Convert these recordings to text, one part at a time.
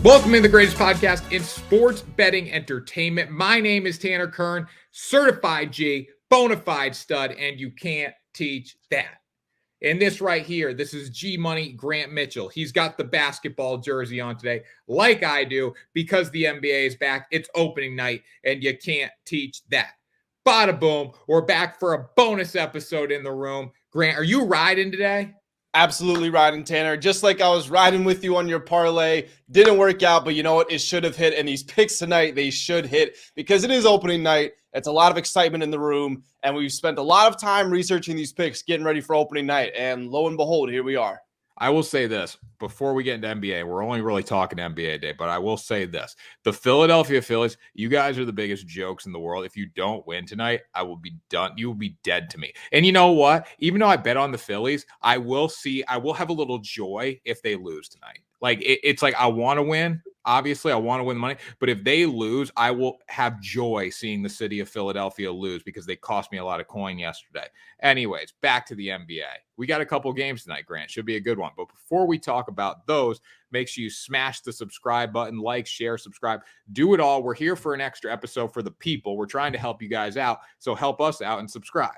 Welcome to the greatest podcast in sports betting entertainment. My name is Tanner Kern, certified G, bona fide stud, and you can't teach that. And this right here, this is G Money Grant Mitchell. He's got the basketball jersey on today, like I do, because the NBA is back. It's opening night, and you can't teach that. Bada boom, we're back for a bonus episode in the room. Grant, are you riding today? Absolutely riding, Tanner. Just like I was riding with you on your parlay. Didn't work out, but you know what? It should have hit. And these picks tonight, they should hit because it is opening night. It's a lot of excitement in the room. And we've spent a lot of time researching these picks, getting ready for opening night. And lo and behold, here we are. I will say this before we get into NBA. We're only really talking NBA day, but I will say this. The Philadelphia Phillies, you guys are the biggest jokes in the world. If you don't win tonight, I will be done. You will be dead to me. And you know what? Even though I bet on the Phillies, I will have a little joy if they lose tonight. Like it's like I want to win. Obviously, I want to win the money. But if they lose, I will have joy seeing the city of Philadelphia lose because they cost me a lot of coin yesterday. Anyways, back to the NBA. We got a couple games tonight, Grant. Should be a good one. But before we talk about those, make sure you smash the subscribe button, like, share, subscribe. Do it all. We're here for an extra episode for the people. We're trying to help you guys out. So help us out and subscribe.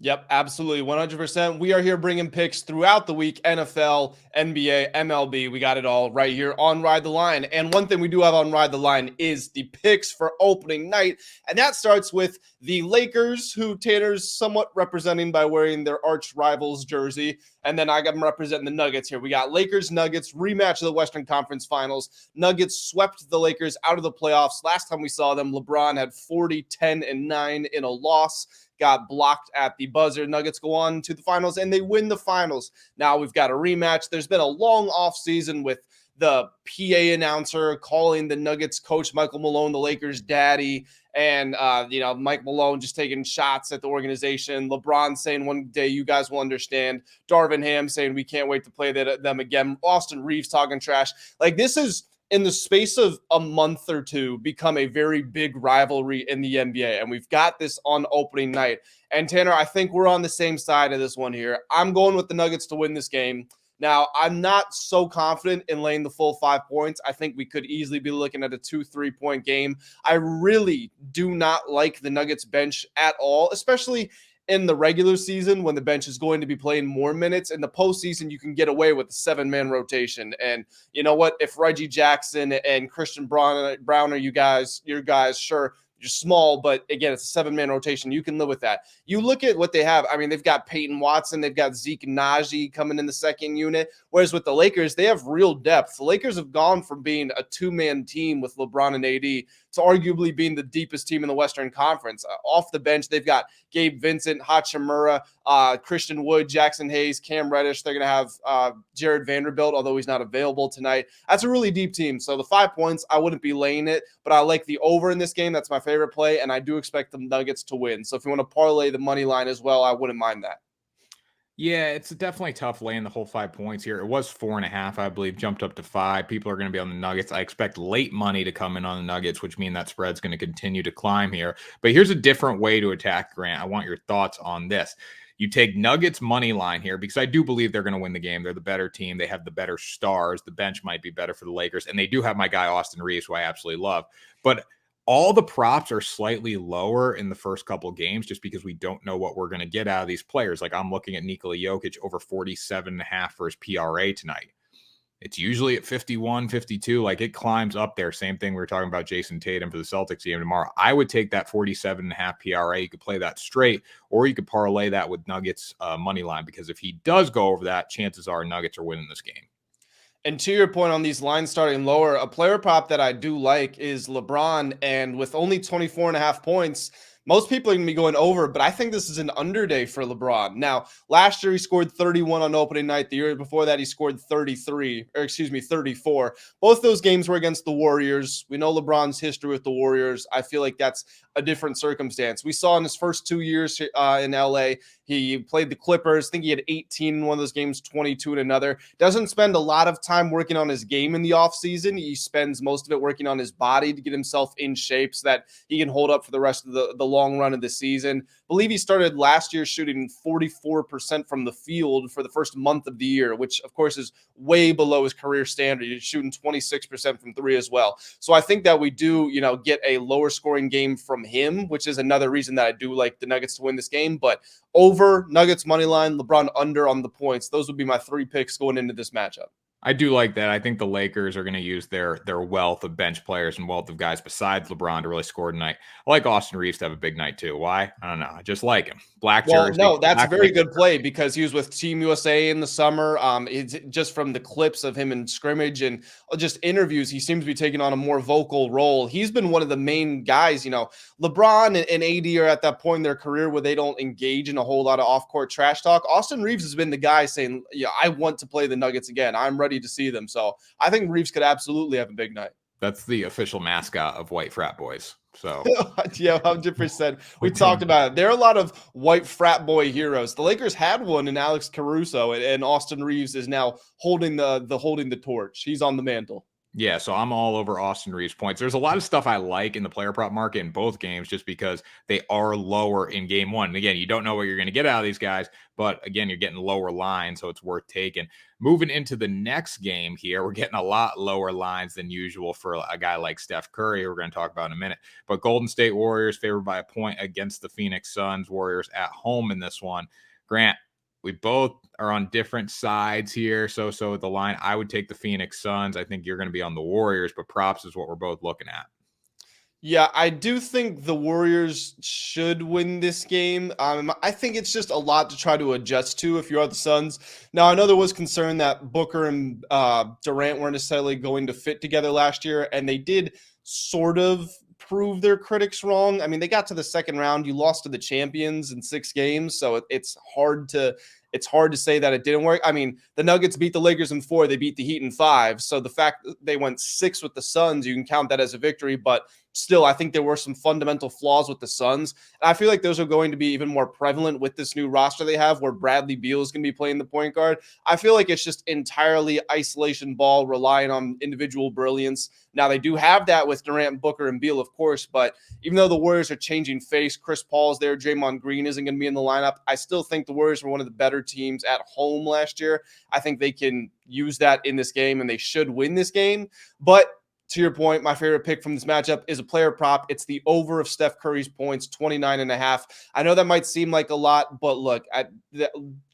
Yep, absolutely. 100%. We are here bringing picks throughout the week. NFL, NBA, MLB. We got it all right here on Ride the Line. And one thing we do have on Ride the Line is the picks for opening night. And that starts with the Lakers, who Tanner's somewhat representing by wearing their arch rivals jersey. And then I got them representing the Nuggets here. We got Lakers, Nuggets, rematch of the Western Conference Finals. Nuggets swept the Lakers out of the playoffs. Last time we saw them, LeBron had 40, 10, and 9 in a loss. Got blocked at the buzzer. Nuggets go on to the finals, and they win the finals. Now we've got a rematch. There's been a long offseason with the PA announcer calling the Nuggets coach Michael Malone the Lakers' daddy, and Mike Malone just taking shots at the organization. LeBron saying one day you guys will understand. Darvin Ham saying we can't wait to play them again. Austin Reeves talking trash. Like, this is, in the space of a month or two, become a very big rivalry in the NBA. And we've got this on opening night. And Tanner, I think we're on the same side of this one here. I'm going with the Nuggets to win this game. Now, I'm not so confident in laying the full 5 points. I think we could easily be looking at a 2-3 point game. I really do not like the Nuggets bench at all, especially in the regular season when the bench is going to be playing more minutes. In the postseason, you can get away with a 7-man rotation. And you know what? If Reggie Jackson and Christian Brown are your guys, sure, you're small, but again, it's a 7-man rotation. You can live with that. You look at what they have. I mean, they've got Peyton Watson. They've got Zeke Naji coming in the second unit. Whereas with the Lakers, they have real depth. The Lakers have gone from being a 2-man team with LeBron and AD to arguably being the deepest team in the Western Conference. Off the bench, they've got Gabe Vincent, Hachimura, Christian Wood, Jackson Hayes, Cam Reddish. They're going to have Jared Vanderbilt, although he's not available tonight. That's a really deep team. So the 5 points, I wouldn't be laying it, but I like the over in this game. That's my favorite play, and I do expect the Nuggets to win. So if you want to parlay the money line as well, I wouldn't mind that. Yeah, it's definitely tough laying the whole 5 points here. It was 4.5, I believe, jumped up to 5. People are going to be on the Nuggets. I expect late money to come in on the Nuggets, which means that spread's going to continue to climb here. But here's a different way to attack, Grant. I want your thoughts on this. You take Nuggets money line here because I do believe they're going to win the game. They're the better team. They have the better stars. The bench might be better for the Lakers. And they do have my guy, Austin Reeves, who I absolutely love. But all the props are slightly lower in the first couple of games just because we don't know what we're going to get out of these players. Like, I'm looking at Nikola Jokic over 47.5 for his PRA tonight. It's usually at 51, 52. Like, it climbs up there. Same thing we were talking about Jason Tatum for the Celtics game tomorrow. I would take that 47.5 PRA. You could play that straight, or you could parlay that with Nuggets money line, because if he does go over that, chances are Nuggets are winning this game. And to your point on these lines starting lower, a player prop that I do like is LeBron. And with only 24.5 points, most people are going to be going over, but I think this is an under day for LeBron. Now, last year he scored 31 on opening night. The year before that, he scored 34. Both those games were against the Warriors. We know LeBron's history with the Warriors. I feel like that's a different circumstance. We saw in his first 2 years in LA, he played the Clippers. I think he had 18 in one of those games, 22 in another. Doesn't spend a lot of time working on his game in the offseason. He spends most of it working on his body to get himself in shape so that he can hold up for the rest of the long run of the season. I believe he started last year shooting 44% from the field for the first month of the year, which of course is way below his career standard. He's shooting 26% from three as well. So I think that we do, get a lower scoring game from him, which is another reason that I do like the Nuggets to win this game. But over Nuggets money line, LeBron under on the points. Those would be my 3 picks going into this matchup. I do like that. I think the Lakers are going to use their wealth of bench players and wealth of guys besides LeBron to really score tonight. I like Austin Reeves to have a big night too. Why? I don't know. I just like him. Black jersey. No, that's a black very good play because he was with Team USA in the summer. It's just from the clips of him in scrimmage and just interviews, he seems to be taking on a more vocal role. He's been one of the main guys. LeBron and AD are at that point in their career where they don't engage in a whole lot of off-court trash talk. Austin Reeves has been the guy saying, "Yeah, I want to play the Nuggets again. I'm ready to see them." So I think Reeves could absolutely have a big night. That's the official mascot of white frat boys. So yeah, 100%. We talked about it. There are a lot of white frat boy heroes. The Lakers had one in Alex Caruso, and Austin Reeves is now holding the torch. He's on the mantle. yeah, so I'm all over Austin Reeves points. There's a lot of stuff I like in the player prop market in both games just because they are lower in game one. And again, you don't know what you're going to get out of these guys, but again, you're getting lower lines, so it's worth taking. Moving into the next game here, we're getting a lot lower lines than usual for a guy like Steph Curry, we're going to talk about in a minute. But Golden State Warriors favored by a point against the Phoenix Suns. Warriors at home in this one. Grant, we both are on different sides here. So with the line, I would take the Phoenix Suns. I think you're going to be on the Warriors, but props is what we're both looking at. Yeah, I do think the Warriors should win this game. I think it's just a lot to try to adjust to if you're the Suns. Now, I know there was concern that Booker and Durant weren't necessarily going to fit together last year, and they did sort of prove their critics wrong. I mean, they got to the second round. You lost to the champions in 6 games, so it's hard to say that it didn't work. I mean, the Nuggets beat the Lakers in 4. They beat the Heat in 5. So the fact that they went 6 with the Suns, you can count that as a victory. But still, I think there were some fundamental flaws with the Suns. And I feel like those are going to be even more prevalent with this new roster they have where Bradley Beal is going to be playing the point guard. I feel like it's just entirely isolation ball, relying on individual brilliance. Now, they do have that with Durant, Booker, and Beal, of course. But even though the Warriors are changing face, Chris Paul's there, Draymond Green isn't going to be in the lineup, I still think the Warriors were one of the better teams at home last year. I think they can use that in this game, and they should win this game. But to your point, my favorite pick from this matchup is a player prop. It's the over of Steph Curry's points, 29.5. I know that might seem like a lot, but look,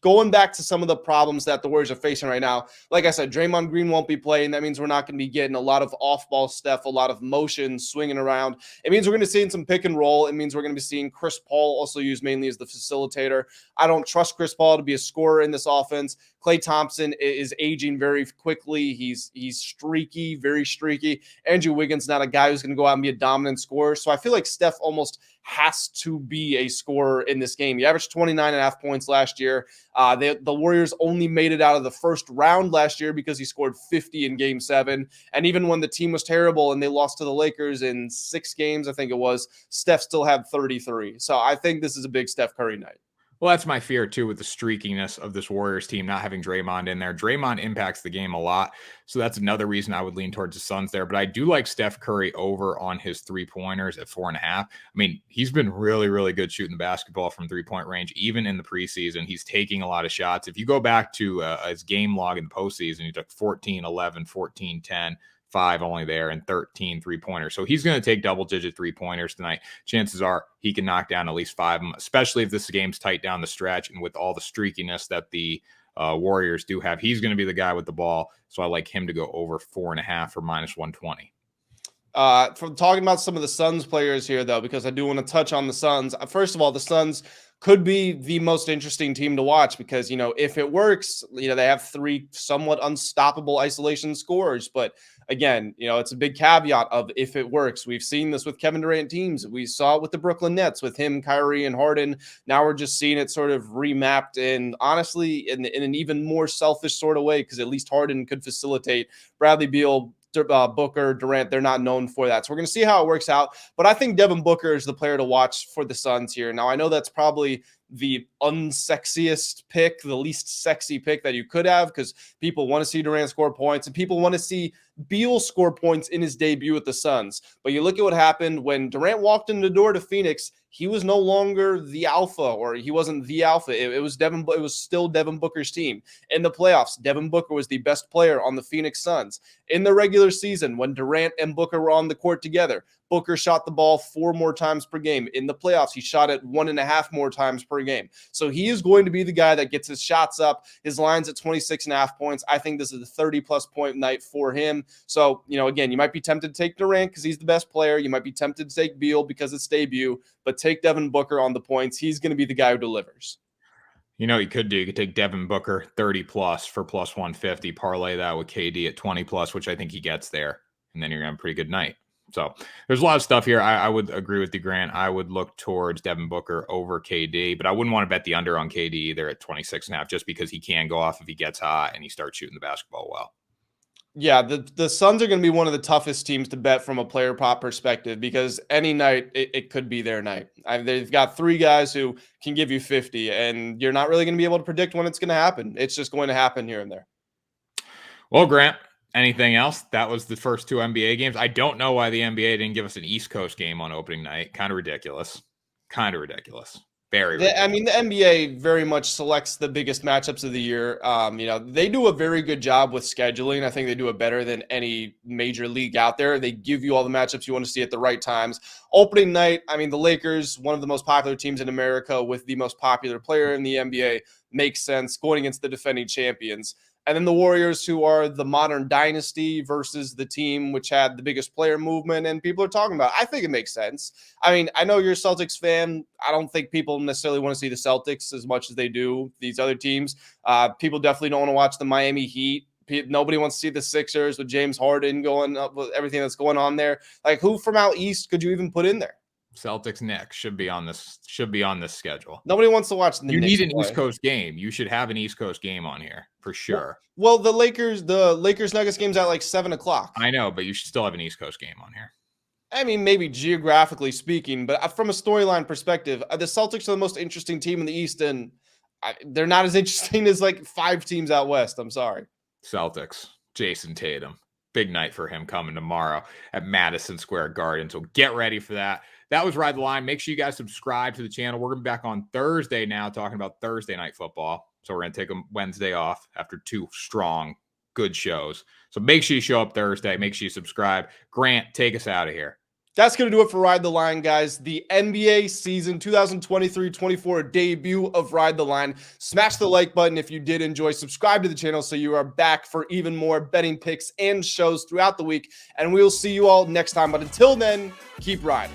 going back to some of the problems that the Warriors are facing right now, like I said, Draymond Green won't be playing. That means we're not going to be getting a lot of off-ball stuff, a lot of motion swinging around. It means we're going to be seeing some pick and roll. It means we're going to be seeing Chris Paul also used mainly as the facilitator. I don't trust Chris Paul to be a scorer in this offense. Klay Thompson is aging very quickly. He's streaky, very streaky. Andrew Wiggins not a guy who's going to go out and be a dominant scorer. So I feel like Steph almost has to be a scorer in this game. He averaged 29.5 points last year. The Warriors only made it out of the first round last year because he scored 50 in Game 7. And even when the team was terrible and they lost to the Lakers in 6 games, I think it was, Steph still had 33. So I think this is a big Steph Curry night. Well, that's my fear, too, with the streakiness of this Warriors team, not having Draymond in there. Draymond impacts the game a lot, so that's another reason I would lean towards the Suns there. But I do like Steph Curry over on his three-pointers at 4.5. I mean, he's been really, really good shooting the basketball from three-point range, even in the preseason. He's taking a lot of shots. If you go back to his game log in the postseason, he took 14, 11, 14, 10, 5 only there, and 13 three-pointers. So he's going to take double-digit three-pointers tonight. Chances are he can knock down at least 5 of them, especially if this game's tight down the stretch and with all the streakiness that the Warriors do have. He's going to be the guy with the ball, so I like him to go over 4.5 or minus 120. From talking about some of the Suns players here, though, because I do want to touch on the Suns. First of all, the Suns could be the most interesting team to watch because, if it works, they have 3 somewhat unstoppable isolation scorers. But again, it's a big caveat of if it works. We've seen this with Kevin Durant teams. We saw it with the Brooklyn Nets with him, Kyrie, and Harden. Now we're just seeing it sort of remapped and honestly in an even more selfish sort of way because at least Harden could facilitate. Bradley Beal, Booker, Durant, they're not known for that. So we're going to see how it works out. But I think Devin Booker is the player to watch for the Suns here. Now, I know that's probably the unsexiest pick, the least sexy pick that you could have because people want to see Durant score points and people want to see Beal score points in his debut with the Suns. But you look at what happened when Durant walked in the door to Phoenix. he was no longer the alpha, or he wasn't the alpha. It was still Devin Booker's team. In the playoffs, Devin Booker was the best player on the Phoenix Suns. In the regular season, when Durant and Booker were on the court together, Booker shot the ball 4 more times per game. In the playoffs, he shot it 1.5 more times per game. So he is going to be the guy that gets his shots up. His line's at 26.5 points. I think this is a 30-plus point night for him. So, again, you might be tempted to take Durant because he's the best player. You might be tempted to take Beal because it's debut, but take Devin Booker on the points. He's going to be the guy who delivers. You know what you could do? You could take Devin Booker 30+ for plus 150, parlay that with KD at 20+, which I think he gets there, and then you're going to have a pretty good night. So there's a lot of stuff here. I would agree with you, Grant. I would look towards Devin Booker over KD, but I wouldn't want to bet the under on KD either at 26.5, just because he can go off if he gets hot and he starts shooting the basketball well. Yeah, the Suns are going to be one of the toughest teams to bet from a player prop perspective, because any night it could be their night. They've got 3 guys who can give you 50, and you're not really going to be able to predict when it's going to happen. It's just going to happen here and there. Well, Grant, anything else? That was the first 2 NBA games. I don't know why the NBA didn't give us an East Coast game on opening night. Kind of ridiculous. Very ridiculous. I mean, the NBA very much selects the biggest matchups of the year. They do a very good job with scheduling. I think they do it better than any major league out there. They give you all the matchups you want to see at the right times. Opening night, I mean, the Lakers, one of the most popular teams in America with the most popular player in the NBA, makes sense going against the defending champions. And then the Warriors, who are the modern dynasty, versus the team which had the biggest player movement and people are talking about. I think it makes sense. I mean, I know you're a Celtics fan. I don't think people necessarily want to see the Celtics as much as they do these other teams. People definitely don't want to watch the Miami Heat. Nobody wants to see the Sixers with James Harden going up with everything that's going on there. Like, who from out east could you even put in there? Celtics Knicks should be on this schedule. Nobody wants to watch the Knicks. You need an East Coast game. You should have an East Coast game on here for sure. Well, the Lakers Nuggets game's at like 7:00. I know, but you should still have an East Coast game on here. I mean, maybe geographically speaking, but from a storyline perspective, the Celtics are the most interesting team in the East, and they're not as interesting as like 5 teams out west. I'm sorry. Celtics, Jason Tatum. Big night for him coming tomorrow at Madison Square Garden. So get ready for that. That was Ride the Line. Make sure you guys subscribe to the channel. We're going to be back on Thursday now talking about Thursday night football. So we're going to take a Wednesday off after 2 strong, good shows. So make sure you show up Thursday. Make sure you subscribe. Grant, take us out of here. That's going to do it for Ride the Line, guys. The NBA season 2023-24 debut of Ride the Line. Smash the like button if you did enjoy. Subscribe to the channel so you are back for even more betting picks and shows throughout the week. And we will see you all next time. But until then, keep riding.